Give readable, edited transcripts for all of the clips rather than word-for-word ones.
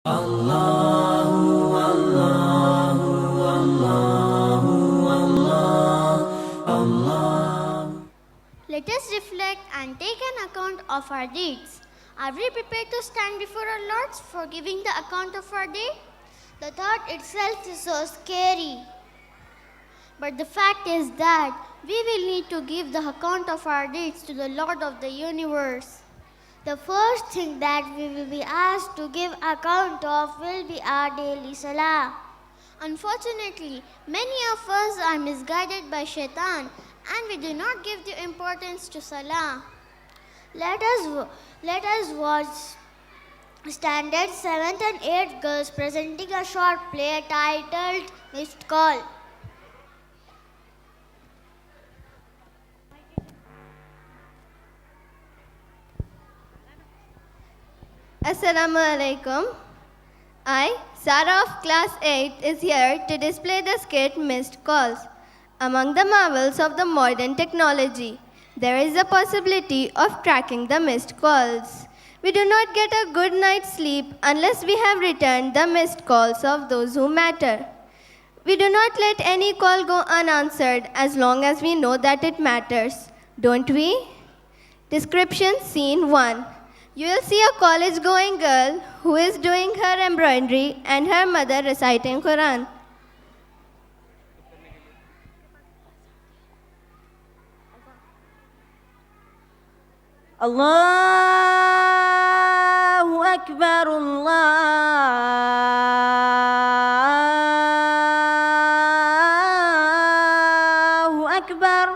Let us reflect and take an account of our deeds. Are we prepared to stand before our Lords for giving the account of our day? The thought itself is so scary. But the fact is that we will need to give the account of our deeds to the Lord of the universe. The first thing that we will be asked to give account of will be our daily salah. Unfortunately, many of us are misguided by shaitan and we do not give the importance to salah. Let us watch Standard 7th and 8th girls presenting a short play titled Missed Call. Assalamu alaikum. I, Sarah of class 8, is here to display the skit Missed Calls. Among the marvels of the modern technology, there is a possibility of tracking the missed calls. We do not get a good night's sleep unless we have returned the missed calls of those who matter. We do not let any call go unanswered as long as we know that it matters, don't we? Description Scene 1. You will see a college-going girl who is doing her embroidery and her mother reciting Quran. Allahu Akbar, Allahu Akbar,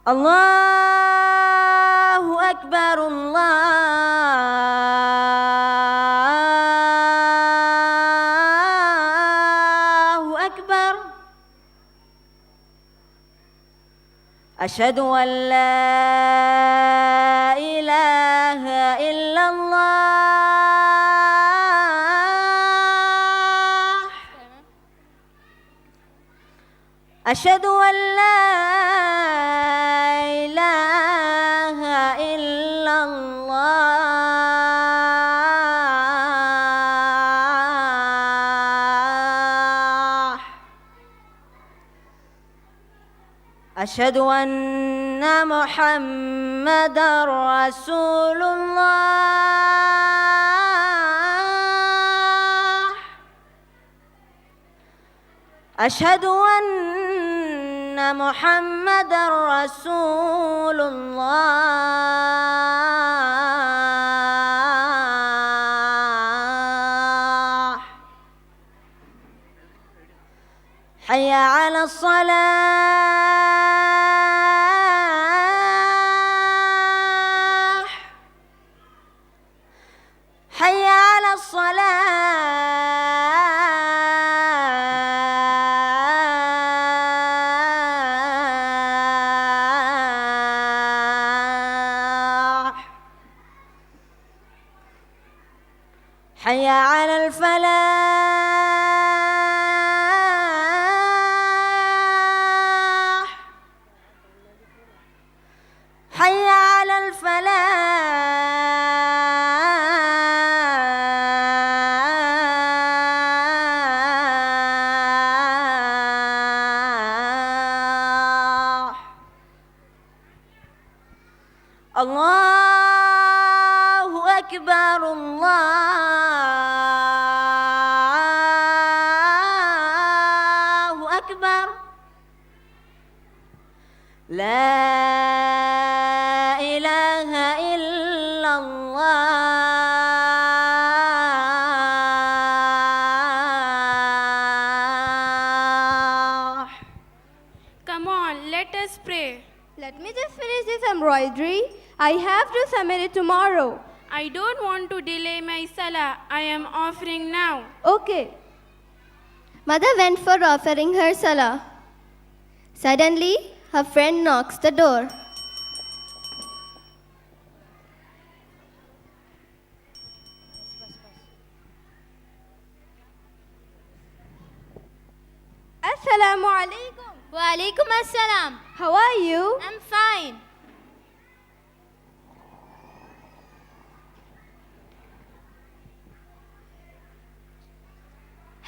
Allahu Akbar, Allahu Akbar. أشهد أن لا إله إلا الله أشهد أن لا إله إلا الله أشهد أن محمدًا رسول الله أشهد أن محمدًا رسول الله حي على الصلاة حي على الصلاة حي على الفلاح حي على الفلاح الله أكبر الله أكبر لا إله إلا الله. Come on, let us pray. Let me just finish this embroidery. I have to submit it tomorrow. I don't want to delay my salah. I am offering now. Okay. Mother went for offering her salah. Suddenly, her friend knocks the door. Assalamu alaikum. Wa alaikum assalam. How are you? I'm fine.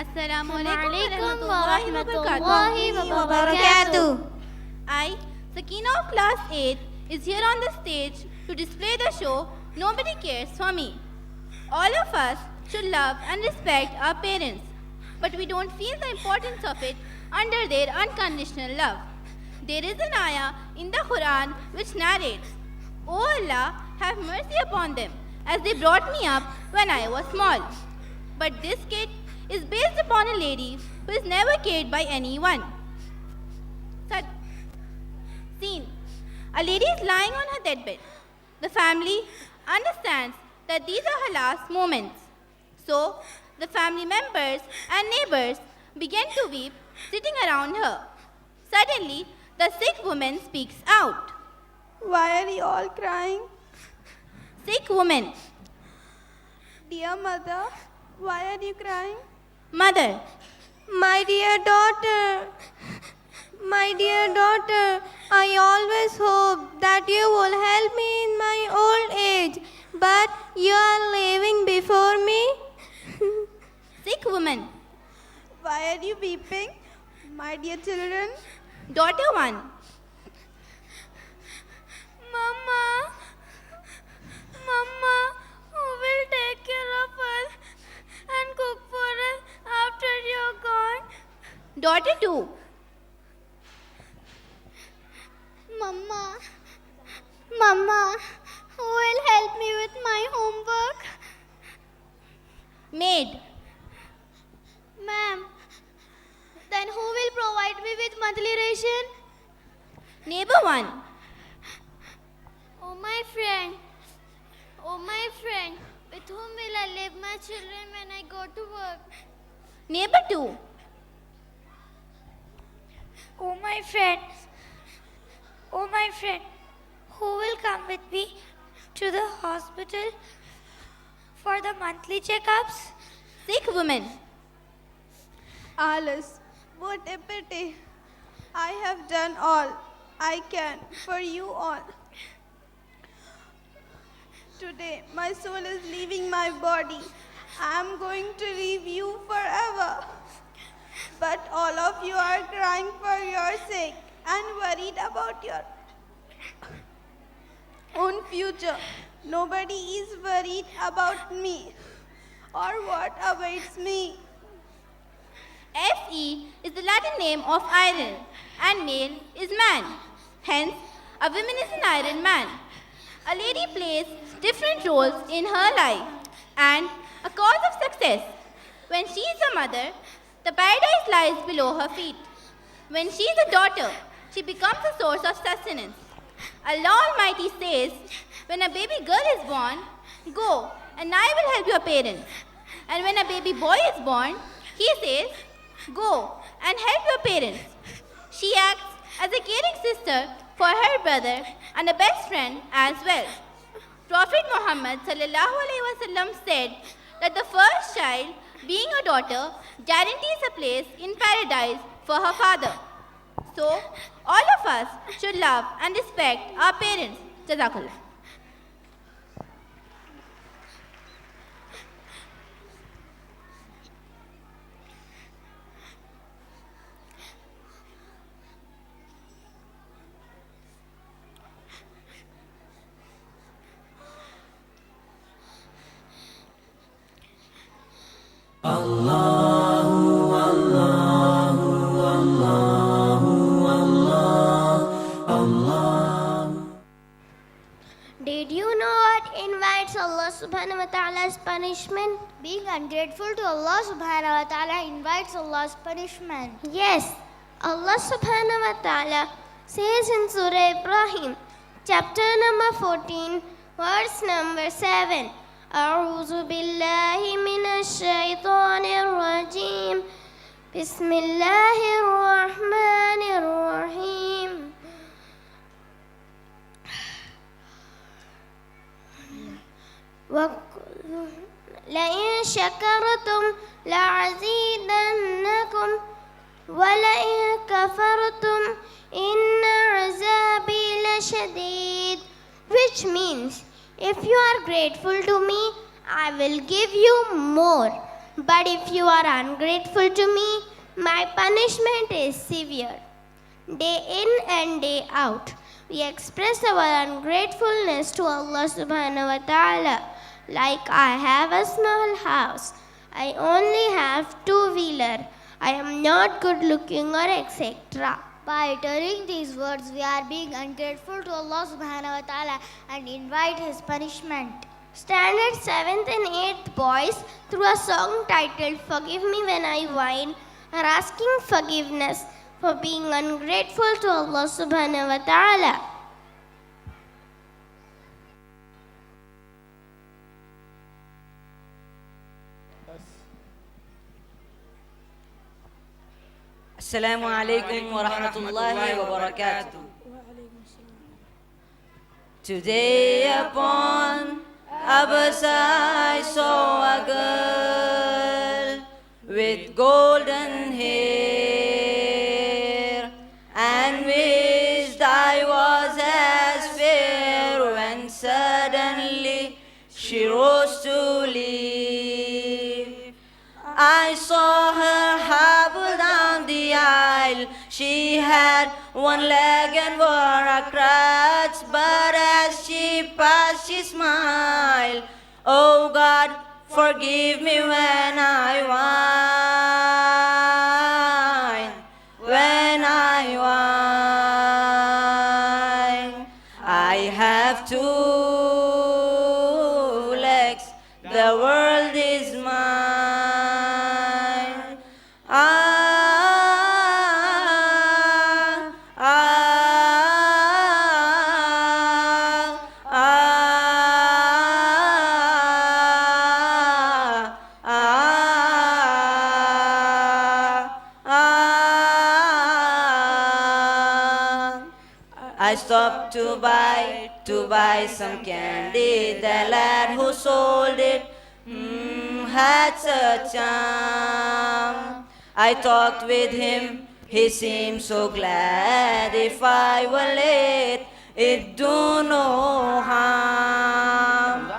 Assalamu Alaikum wa warahmatullahi rahmatullahi wa barakatuh. I, Sakina of class 8, is here on the stage to display the show Nobody Cares for Me. All of us should love and respect our parents, but we don't feel the importance of it under their unconditional love. There is an ayah in the Quran which narrates, "O Allah, have mercy upon them, as they brought me up when I was small." But this skit is based upon a lady who is never cared by anyone. Scene. A lady is lying on her deathbed. The family understands that these are her last moments. So, the family members and neighbors begin to weep sitting around her. Suddenly, the sick woman speaks out. Why are you all crying? Sick woman. Dear mother, why are you crying? Mother. My dear daughter, I always hoped that you will help me in my old age, but you are leaving before me. Sick woman. Why are you weeping, my dear children? Daughter 1. Mama, who will take care of us and cook for us after you're gone? Daughter 2. Mama, who will help me with my homework? Maid. Ma'am, then who will provide me with monthly ration? Neighbor 1. Oh my friend, with whom will I leave my children when I go to work? Neighbor 2. Oh my friend, who will come with me to the hospital for the monthly checkups? Sick woman. Alice, what a pity. I have done all I can for you all. Today, my soul is leaving my body. I am going to leave you forever. But all of you are crying for your sake and worried about your own future. Nobody is worried about me or what awaits me. Fe is the Latin name of iron, and male is man. Hence, a woman is an iron man. A lady plays different roles in her life and a cause of success. When she is a mother, the paradise lies below her feet. When she is a daughter, she becomes a source of sustenance. Allah Almighty says, when a baby girl is born, go and I will help your parents. And when a baby boy is born, He says, go and help your parents. She acts as a caring sister for her brother and a best friend as well. Prophet Muhammad ﷺ said that the first child, being a daughter, guarantees a place in paradise for her father. So, all of us should love and respect our parents. Jazakallah. Did you know what invites Allah subhanahu wa ta'ala's punishment? Being ungrateful to Allah subhanahu wa ta'ala invites Allah's punishment. Yes, Allah subhanahu wa ta'ala says in Surah Ibrahim, chapter number 14, verse number 7. أعوذ بالله من الشيطان الرجيم بسم الله الرحمن الرحيم لئن شكرتم لأزيدنكم ولئن كفرتم إن عذابي لشديد, which means if you are grateful to me, I will give you more. But if you are ungrateful to me, my punishment is severe. Day in and day out, we express our ungratefulness to Allah subhanahu wa ta'ala. Like I have a small house, I only have two-wheeler, I am not good looking or etc. By uttering these words, we are being ungrateful to Allah subhanahu wa ta'ala and invite His punishment. Standard 7th and 8th boys, through a song titled Forgive Me When I Whine, are asking forgiveness for being ungrateful to Allah subhanahu wa ta'ala. Assalamu alaikum wa rahmatullahi wa barakatuh. Today upon a bus I saw a girl with golden hair and wished I was as fair when suddenly she rose to leave. I saw her hobble down the aisle. She had one leg and wore a crutch, but as she passed, she smiled. Oh God, forgive me when I whine, when I whine. I have two legs, the world is mine. I stopped to buy some candy. The lad who sold it had such charm. I talked with him, he seemed so glad. If I were late, it do no harm.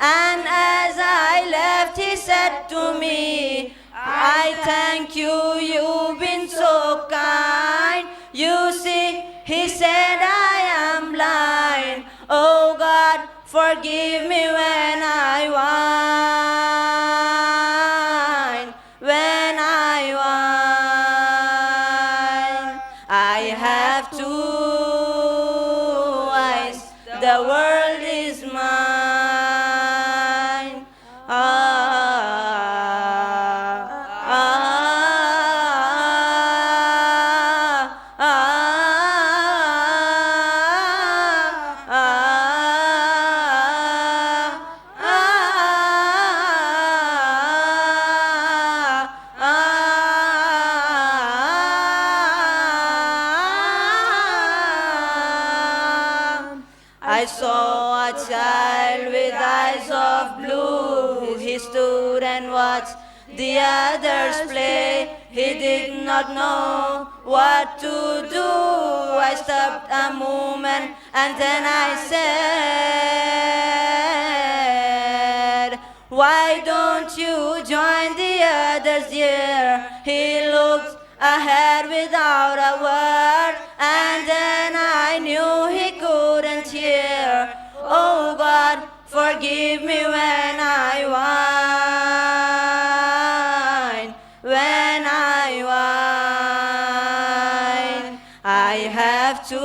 And as I left, he said to me, I thank you, you've been so kind. You see, he said, I am blind. Oh God, forgive me when I whine, when I whine. I have two eyes, the world is mine. I saw a child with eyes of blue. He stood and watched the others play. He did not know what to do. I stopped a moment and then I said, why don't you join the others here? He looked ahead without a word, and then I knew he couldn't hear. Oh God, forgive me when I whine, when I whine. I have two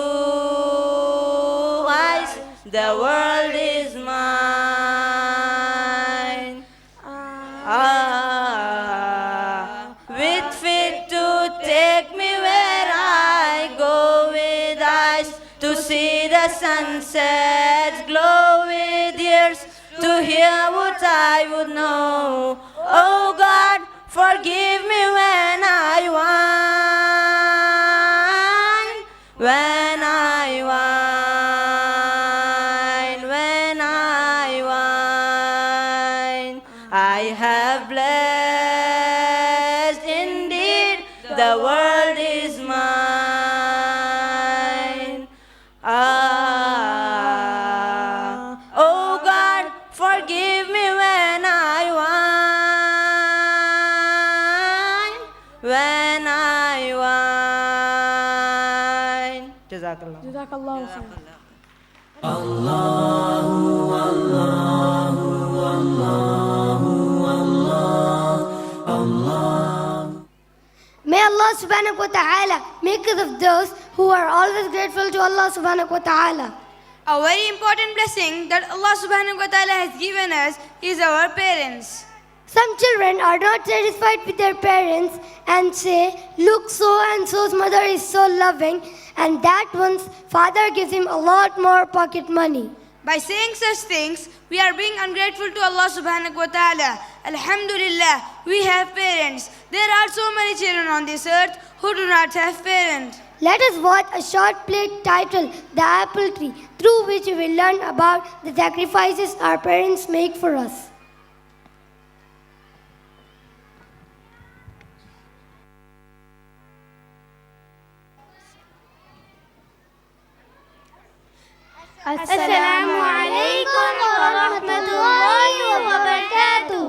eyes, the world is mine. With feet to take me where I go, with eyes to see the sunsets glow, with ears to hear what I would know. Oh God, forgive me when I whine, when I whine, when I whine. I have blessed indeed, the world is mine. Oh God, forgive me when I Jazakallah. Jazakallah khair. May Allah subhanahu wa ta'ala make us of those who are always grateful to Allah subhanahu wa ta'ala. A very important blessing that Allah subhanahu wa ta'ala has given us is our parents. Some children are not satisfied with their parents and say, look, so and so's mother is so loving, and that one's father gives him a lot more pocket money. By saying such things, we are being ungrateful to Allah subhanahu wa ta'ala. Alhamdulillah, we have parents. There are so many children on this earth who do not have parents. Let us watch a short play titled The Apple Tree, through which we will learn about the sacrifices our parents make for us. Assalamu alaikum wa rahmatullahi wa barakatuh.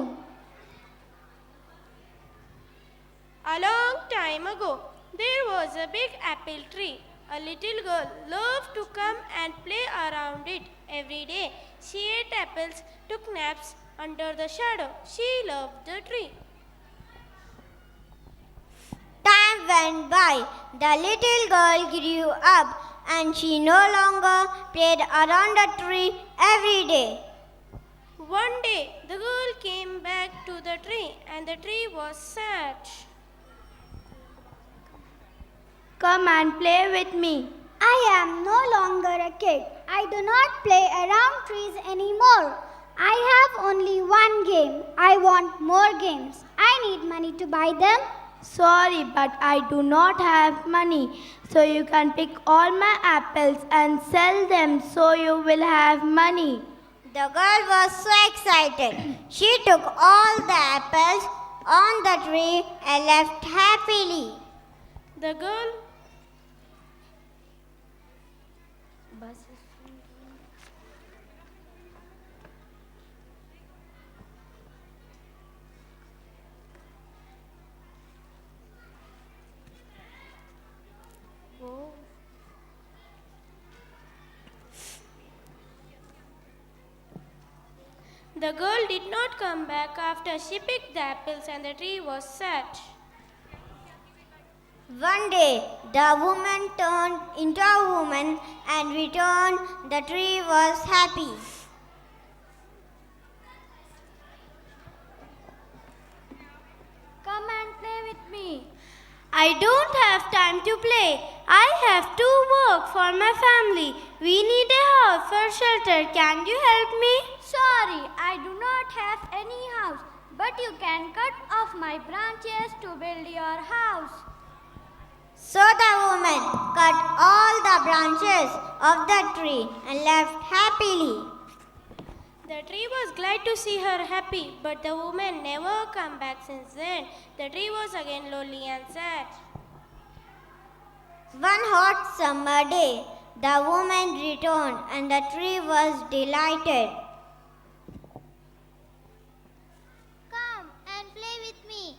A long time ago, there was a big apple tree. A little girl loved to come and play around it every day. She ate apples, took naps under the shadow. She loved the tree. Time went by. The little girl grew up and she no longer played around the tree every day. One day, the girl came back to the tree and the tree was sad. Come and play with me. I am no longer a kid. I do not play around trees anymore. I have only one game. I want more games. I need money to buy them. Sorry, but I do not have money. So you can pick all my apples and sell them so you will have money. The girl was so excited. She took all the apples on the tree and left happily. The girl The girl did not come back after she picked the apples and the tree was sad. One day, the woman turned into a woman and returned. The tree was happy. Come and play with me. I don't have time to play. I have to work for my family. We need a house for shelter. Can you help me? Sorry, I do not have any house, but you can cut off my branches to build your house. So the woman cut all the branches of the tree and left happily. The tree was glad to see her happy, but the woman never come back since then. The tree was again lonely and sad. One hot summer day, the woman returned and the tree was delighted. Come and play with me.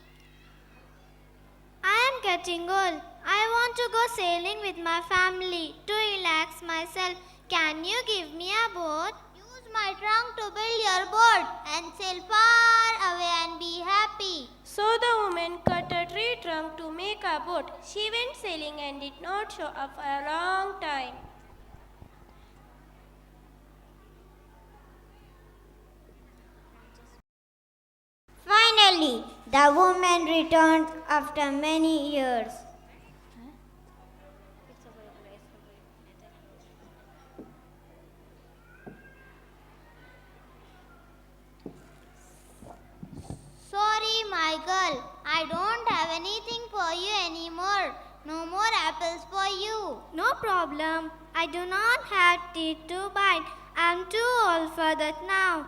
I am getting old. I want to go sailing with my family to relax myself. Can you give me a boat? Use my trunk to build your boat and sail far away and be happy. So the woman cut a tree trunk to make a boat. She went sailing and did not show up for a long time. Finally, the woman returned after many years. Sorry, my girl. I don't have anything for you anymore. No more apples for you. No problem. I do not have teeth to bite. I'm too old for that now.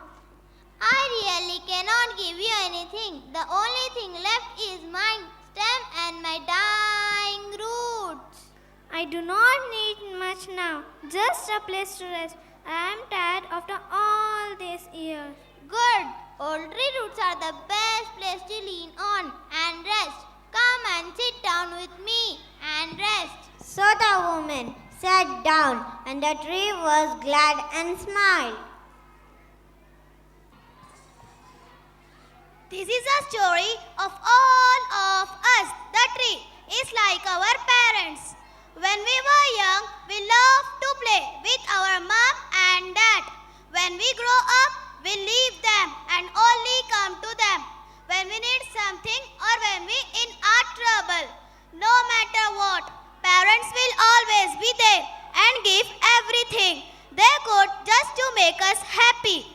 I really cannot give you anything. The only thing left is my stem and my dying roots. I do not need much now. Just a place to rest. I am tired after all these years. Good. Old tree roots are the best place to lean on and rest. Come and sit down with me and rest. So the woman sat down, and the tree was glad and smiled. This is a story of all of us. The tree is like our parents. When we were young, we loved to play with our mom and dad. When we grow up, we leave them and only come to them when we need something or when we in our trouble. No matter what, parents will always be there and give everything they could just to make us happy.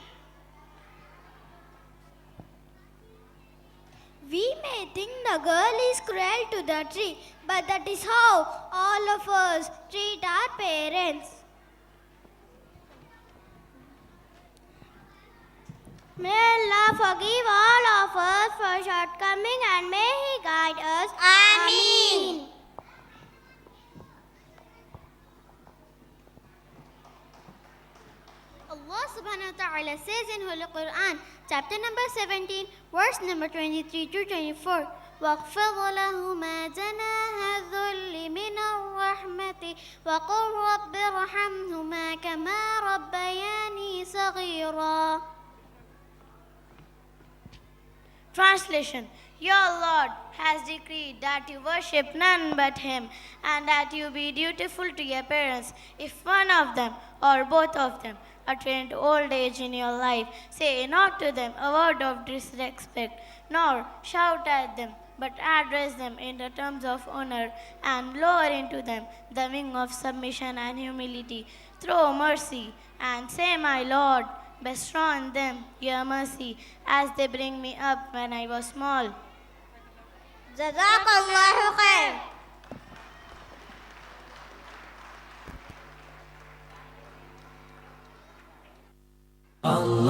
We may think the girl is cruel to the tree, but that is how all of us treat our parents. May Allah forgive all of us for shortcoming and may He guide us. Ameen. Allah subhanahu wa ta'ala says in Holy Quran, chapter number 17, verse number 23 to 24. وَاخْفِضْ لَهُمَا جَنَاحَ الذُّلِّ مِنَ الرَّحْمَةِ وَقُلْ رَبِّ ارْحَمْهُمَا كَمَا رَبَّيَانِي صَغِيرًا. Translation. Your Lord has decreed that you worship none but Him and that you be dutiful to your parents. If one of them or both of them attain to old age in your life, say not to them a word of disrespect, nor shout at them, but address them in the terms of honor and lower into them the wing of submission and humility. Throw mercy and say, My Lord, bestow on them your mercy as they bring me up when I was small. Jazakallahu khair. Allah